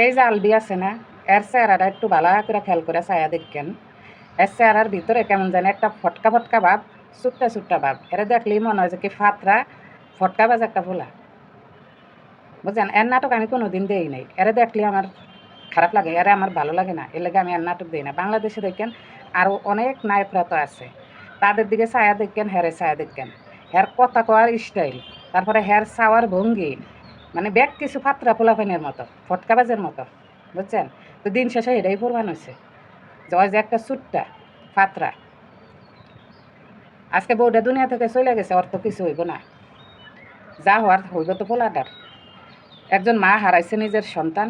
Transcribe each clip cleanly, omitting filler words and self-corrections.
এই যে আলবি আছে না, এর চেহারাটা একটু ভালো করে খেয়াল করে ছায়া দেখেন। এর চেহারার ভিতরে কেমন জানি একটা ফটকা ফটকা ভাব, চুট্টা চুট্টা ভাব। এরা দেখলেই মনে হয় যে কি ফাতরা ফটকা বাজ একটা ফোলা, বুঝছেন? এর নাটক আমি কোনো দিন দেই নাই। এরা দেখলে আমার খারাপ লাগে, এরা আমার ভালো লাগে না, এর লাগে আমি এর নাটক দিই না। বাংলাদেশে দেখেন আরও অনেক নায়করা তো আছে, তাদের দিকে ছায়া দেখেন, হেরে ছায়া দেখেন, হের কথা কওয়ার স্টাইল, তারপরে হের চাওয়ার ভঙ্গি, মানে ব্যাগ কিছু ফাতরা পোলাপানের মতো, ফটকাবাজের মতো, বুঝছেন? তো দিন শেষে এটাই প্রমাণ হয়েছে যে ওই যে একটা চুট্টা ফাতরা, আজকে বউটা দুনিয়া থেকে চলে গেছে, ওর তো কিছু হইব না, যা হওয়ার হইব তো পোলাটার। একজন মা হারাইছে নিজের সন্তান,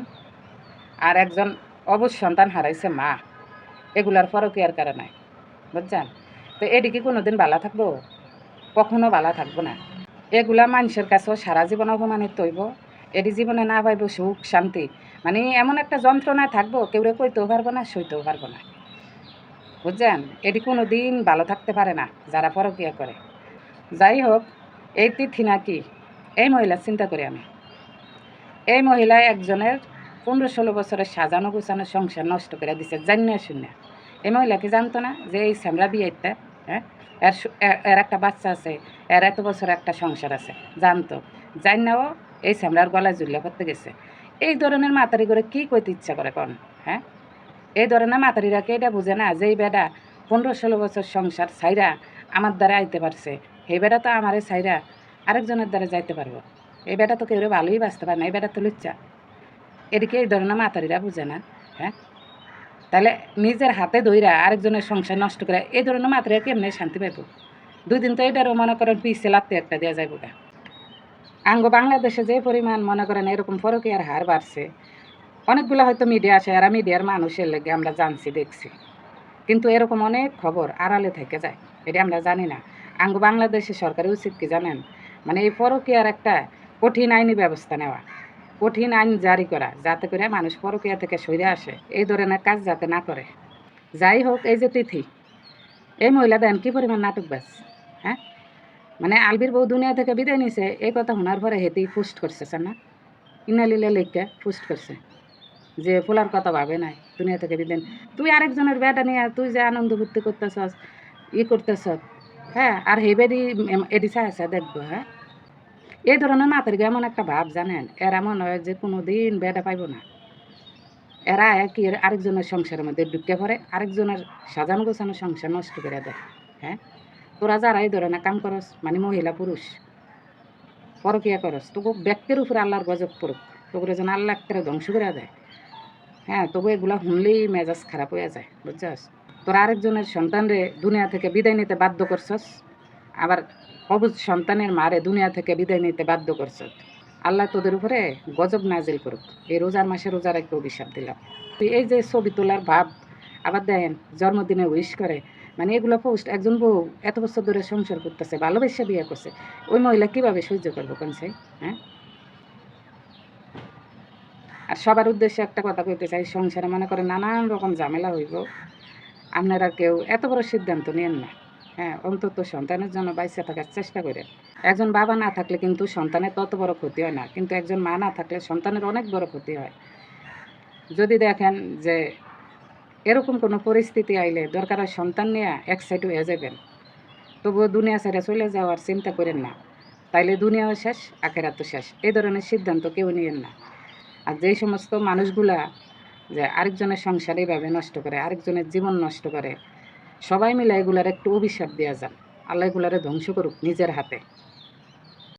আর একজন অবুঝ সন্তান হারাইছে মা, এগুলার ফরকিয়ার কারণে, বুঝছেন? তো এদিকে কোনোদিন বালা থাকবো? কখনো বালা থাকবো না। এগুলা মানুষের কাছেও সারা জীবন অপমানিত হইব, এটি জীবনে না পাইব সুখ শান্তি, মানে এমন একটা যন্ত্রণায় থাকবো কেউ কইতেও পারবো না, সইতেও পারবো না, বুঝছেন? এটি কোনো দিন ভালো থাকতে পারে না যারা পরকিয়া করে। যাই হোক, এই তিথি নাকি এই মহিলা চিন্তা করি আমি, এই মহিলা একজনের 15-16 বছরের সাজানো গুছানো সংসার নষ্ট করে দিছে জানিয়া শুনে। এই মহিলা কি জানতো না যে এই স্যামরা বিয়েতে, হ্যাঁ, এর একটা বাচ্চা আছে, এর এত বছর একটা সংসার আছে? জানতো, জানাও এই স্যামরার গলায় জুল্লা করতে গেছে। এই ধরনের মাতারি করে কি কইতে ইচ্ছা করে কোন? হ্যাঁ, এই ধরনের মাতারিরাকে এটা বুঝে না যে এই বেটা 15-16 বছর সংসার ছাইরা আমার দ্বারা আইতে পারছে, এই বেটা তো আমারে ছাইরা আরেকজনের দ্বারা যাইতে পারবো। এই বেটা তো কেউ ভালোই বাঁচতে পারে না, এই বেটা তো লুচ্চা। এদিকে এই ধরনের মাতারিরা বুঝে না। হ্যাঁ, তাহলে নিজের হাতে ধইরা আরেকজনের সংসার নষ্ট করে এই ধরনের মাতারিরা কেমনে শান্তি পাইব? 2 দিন তো এটারও মনে করেন পিছিয়ে লাত্তি একটা দেওয়া যাইব গা। আঙ্গ বাংলাদেশে যে পরিমাণ মনে করেন এরকম পরকীয়ার হার বাড়ছে, অনেকগুলো হয়তো মিডিয়া আছে, আর মিডিয়ার মানুষের লেগে আমরা জানছি দেখছি, কিন্তু এরকম অনেক খবর আড়ালে থেকে যায়, এটা আমরা জানি না। আঙ্গ বাংলাদেশের সরকারের উচিত কি জানেন? মানে এই পরকীয়ার একটা কঠিন আইনি ব্যবস্থা নেওয়া, কঠিন আইন জারি করা, যাতে করে মানুষ পরকীয়া থেকে সরে আসে, এই ধরনের কাজ যাতে না করে। যাই হোক, এই যে তিথি, এই মহিলা দেন কী পরিমাণ নাটকবাজ। হ্যাঁ, মানে আলবির বউ দুনিয়া থেকে বিদায় নিছে, এই কথা শোনার পরে হেতেই পোস্ট করছে না, ইনালিলে লেখা পোস্ট করছে যে ফুলার কথা ভাবে নাই, দুনিয়া থেকে বিদায়। তুই আরেকজনের বেটা নিয়ে তুই যে আনন্দ ফুর্তি করতেছস, করতেছ, হ্যাঁ, আর হেবেরি এডি চাইছে দেখবো। হ্যাঁ, এই ধরনের মাথার এমন একটা ভাব জানেন, এরা মনে হয় যে কোনো দিন বেটা পাইব না। এরা কি আরেকজনের সংসারের মধ্যে ঢুকে পড়ে, আরেকজনের সাজানো গোছানো সংসার নষ্ট করে দেয়। হ্যাঁ, তোরা যারা এই ধরনের কাম করস, মানে মহিলা পুরুষ পরকিয়া করস, তবু ব্যক্তির উপরে আল্লাহর গজব পড়ুক, তবু যেন আল্লাহ একটা ধ্বংস করে দেয়। হ্যাঁ, তবু এগুলো শুনলেই মেজাজ খারাপ হয়ে যায়, বুঝছস? তোরা আরেকজনের সন্তানরে দুনিয়া থেকে বিদায় নিতে বাধ্য করছস, আবার অবুঝ সন্তানের মারে দুনিয়া থেকে বিদায় নিতে বাধ্য করছস। আল্লাহ তোদের উপরে গজব নাজিল করুক। এই রোজার মাসে রোজার একটা অভিশাপ দিলাম। তুই এই যে ছবি তোলার ভাব, আবার দেখেন জন্মদিনে উইশ করে, মানে এগুলো পোস্ট। একজন বউ এত বছর ধরে সংসার করতেছে, ভালোবেসে বিয়ে করছে, ওই মহিলা কীভাবে সহ্য করবো কোনছে? হ্যাঁ, আর সবার উদ্দেশ্যে একটা কথা কইতে চাই, সংসারে মনে করে নানান রকম ঝামেলা হইব, আপনারা কেউ এত বড় সিদ্ধান্ত নেন না। হ্যাঁ, অন্তত সন্তানের জন্য বাইসে থাকার চেষ্টা করেন। একজন বাবা না থাকলে কিন্তু সন্তানের তত বড় ক্ষতি হয় না, কিন্তু একজন মা না থাকলে সন্তানের অনেক বড় ক্ষতি হয়। যদি দেখেন যে এরকম কোনো পরিস্থিতি আইলে দরকার হয় সন্তান নিয়ে এক সাইড হয়ে যাবেন, তবুও দুনিয়া ছেড়ে চলে যাওয়ার চিন্তা করেন না, তাইলে দুনিয়াও শেষ, আখেরাতও শেষ। এই ধরনের সিদ্ধান্ত কেউ নিয়েন না। আর যেই সমস্ত মানুষগুলা যে আরেকজনের সংসার এইভাবে নষ্ট করে, আরেকজনের জীবন নষ্ট করে, সবাই মিলে এগুলার একটু অভিশাপ দেওয়া যান, আল্লাহ এগুলারে ধ্বংস করুক নিজের হাতে।